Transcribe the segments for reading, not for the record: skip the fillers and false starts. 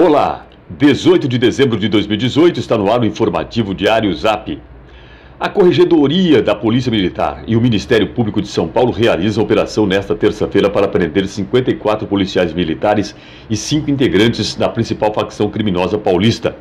Olá, 18 de dezembro de 2018 está no ar o informativo diário Zap. A Corregedoria da Polícia Militar e o Ministério Público de São Paulo realizam operação nesta terça-feira para prender 54 policiais militares e 5 integrantes da principal facção criminosa paulista.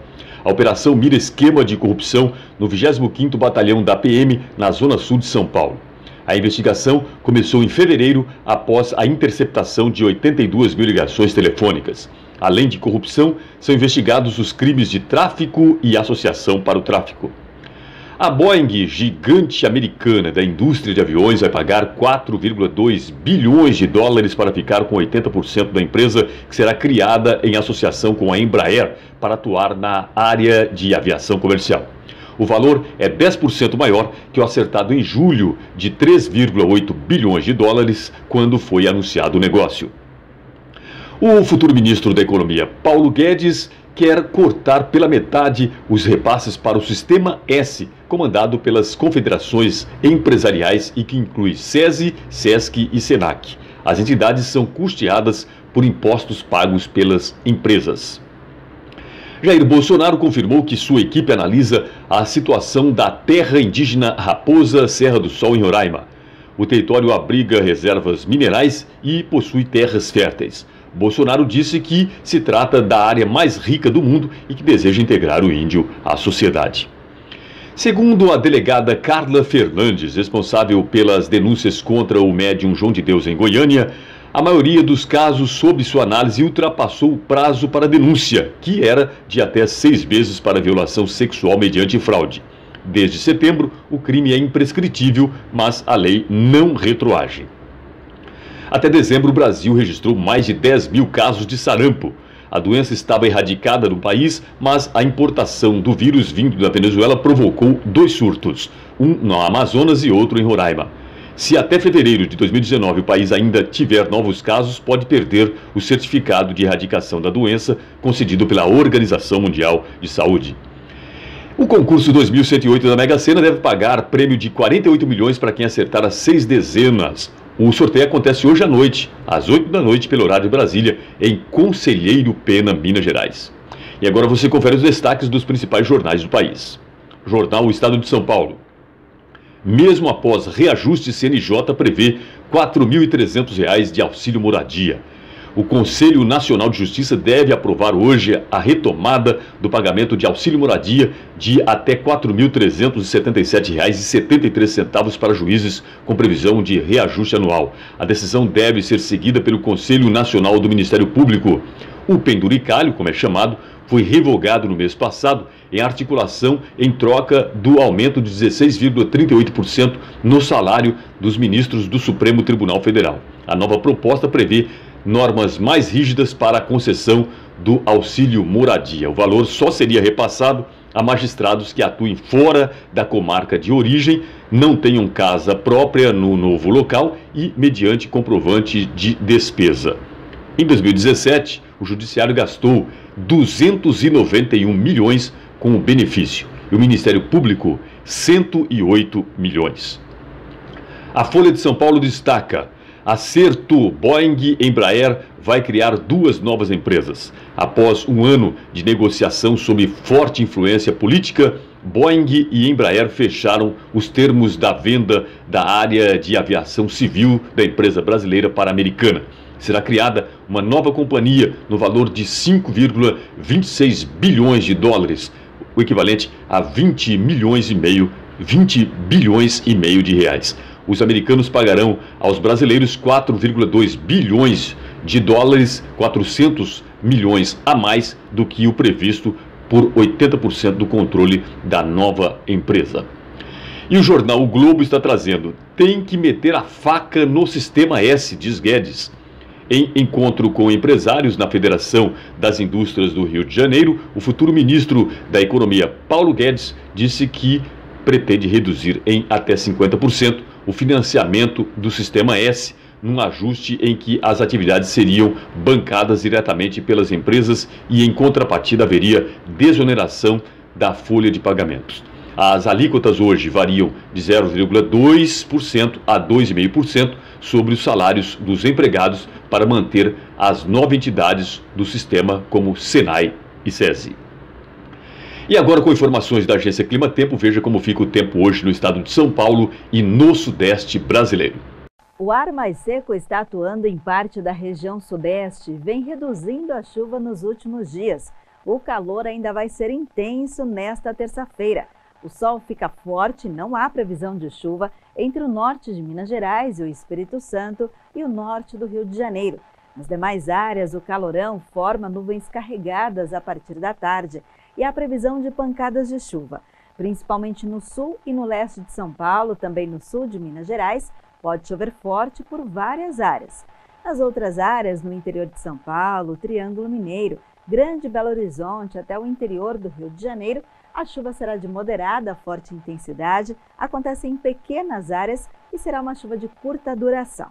A operação mira esquema de corrupção no 25º Batalhão da PM na Zona Sul de São Paulo. A investigação começou em fevereiro após a interceptação de 82 mil ligações telefônicas. Além de corrupção, são investigados os crimes de tráfico e associação para o tráfico. A Boeing, gigante americana da indústria de aviões, vai pagar 4,2 bilhões de dólares para ficar com 80% da empresa, que será criada em associação com a Embraer para atuar na área de aviação comercial. O valor é 10% maior que o acertado em julho, de 3,8 bilhões de dólares, quando foi anunciado o negócio. O futuro ministro da Economia, Paulo Guedes, quer cortar pela metade os repasses para o Sistema S, comandado pelas confederações empresariais e que inclui SESI, SESC e SENAC. As entidades são custeadas por impostos pagos pelas empresas. Jair Bolsonaro confirmou que sua equipe analisa a situação da terra indígena Raposa Serra do Sol em Roraima. O território abriga reservas minerais e possui terras férteis. Bolsonaro disse que se trata da área mais rica do mundo e que deseja integrar o índio à sociedade. Segundo a delegada Carla Fernandes, responsável pelas denúncias contra o médium João de Deus em Goiânia, a maioria dos casos sob sua análise ultrapassou o prazo para denúncia, que era de até 6 meses para violação sexual mediante fraude. Desde setembro, o crime é imprescritível, mas a lei não retroage. Até dezembro, o Brasil registrou mais de 10 mil casos de sarampo. A doença estava erradicada no país, mas a importação do vírus vindo da Venezuela provocou 2 surtos, um no Amazonas e outro em Roraima. Se até fevereiro de 2019 o país ainda tiver novos casos, pode perder o certificado de erradicação da doença concedido pela Organização Mundial de Saúde. O concurso 2108 da Mega Sena deve pagar prêmio de 48 milhões para quem acertar as 6 dezenas. O sorteio acontece hoje à noite, às 8 da noite, pelo horário de Brasília, em Conselheiro Pena, Minas Gerais. E agora você confere os destaques dos principais jornais do país. Jornal O Estado de São Paulo. Mesmo após reajuste, CNJ prevê R$ 4.300 de auxílio moradia. O Conselho Nacional de Justiça deve aprovar hoje a retomada do pagamento de auxílio moradia de até R$ 4.377,73 para juízes com previsão de reajuste anual. A decisão deve ser seguida pelo Conselho Nacional do Ministério Público. O penduricalho, como é chamado, foi revogado no mês passado em articulação em troca do aumento de 16,38% no salário dos ministros do Supremo Tribunal Federal. A nova proposta prevê normas mais rígidas para a concessão do auxílio moradia. O valor só seria repassado a magistrados que atuem fora da comarca de origem, não tenham casa própria no novo local e mediante comprovante de despesa. Em 2017, o Judiciário gastou 291 milhões com o benefício e o Ministério Público 108 milhões. A Folha de São Paulo destaca: acerto, Boeing Embraer vai criar 2 novas empresas. Após um ano de negociação sob forte influência política, Boeing e Embraer fecharam os termos da venda da área de aviação civil da empresa brasileira para a americana. Será criada uma nova companhia no valor de 5,26 bilhões de dólares, o equivalente a 20 bilhões e meio de reais. Os americanos pagarão aos brasileiros 4,2 bilhões de dólares, 400 milhões a mais do que o previsto por 80% do controle da nova empresa. E o jornal O Globo está trazendo: tem que meter a faca no Sistema S, diz Guedes. Em encontro com empresários na Federação das Indústrias do Rio de Janeiro, o futuro ministro da Economia, Paulo Guedes, disse que pretende reduzir em até 50% o financiamento do Sistema S, num ajuste em que as atividades seriam bancadas diretamente pelas empresas e, em contrapartida, haveria desoneração da folha de pagamentos. As alíquotas hoje variam de 0,2% a 2,5%, sobre os salários dos empregados para manter as 9 entidades do sistema, como Senai e SESI. E agora, com informações da agência Clima Tempo, veja como fica o tempo hoje no estado de São Paulo e no sudeste brasileiro. O ar mais seco está atuando em parte da região sudeste e vem reduzindo a chuva nos últimos dias. O calor ainda vai ser intenso nesta terça-feira. O sol fica forte, não há previsão de chuva entre o norte de Minas Gerais e o Espírito Santo e o norte do Rio de Janeiro. Nas demais áreas, o calorão forma nuvens carregadas a partir da tarde e há previsão de pancadas de chuva, principalmente no sul e no leste de São Paulo, também no sul de Minas Gerais, pode chover forte por várias áreas. Nas outras áreas, no interior de São Paulo, Triângulo Mineiro, Grande Belo Horizonte até o interior do Rio de Janeiro, a chuva será de moderada a forte intensidade, acontece em pequenas áreas e será uma chuva de curta duração.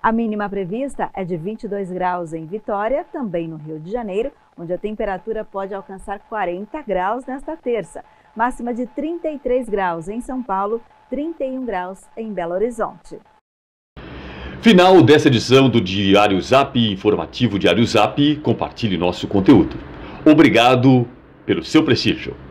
A mínima prevista é de 22 graus em Vitória, também no Rio de Janeiro, onde a temperatura pode alcançar 40 graus nesta terça. Máxima de 33 graus em São Paulo, 31 graus em Belo Horizonte. Final dessa edição do Diário Zap, informativo Diário Zap. Compartilhe nosso conteúdo. Obrigado pelo seu prestígio.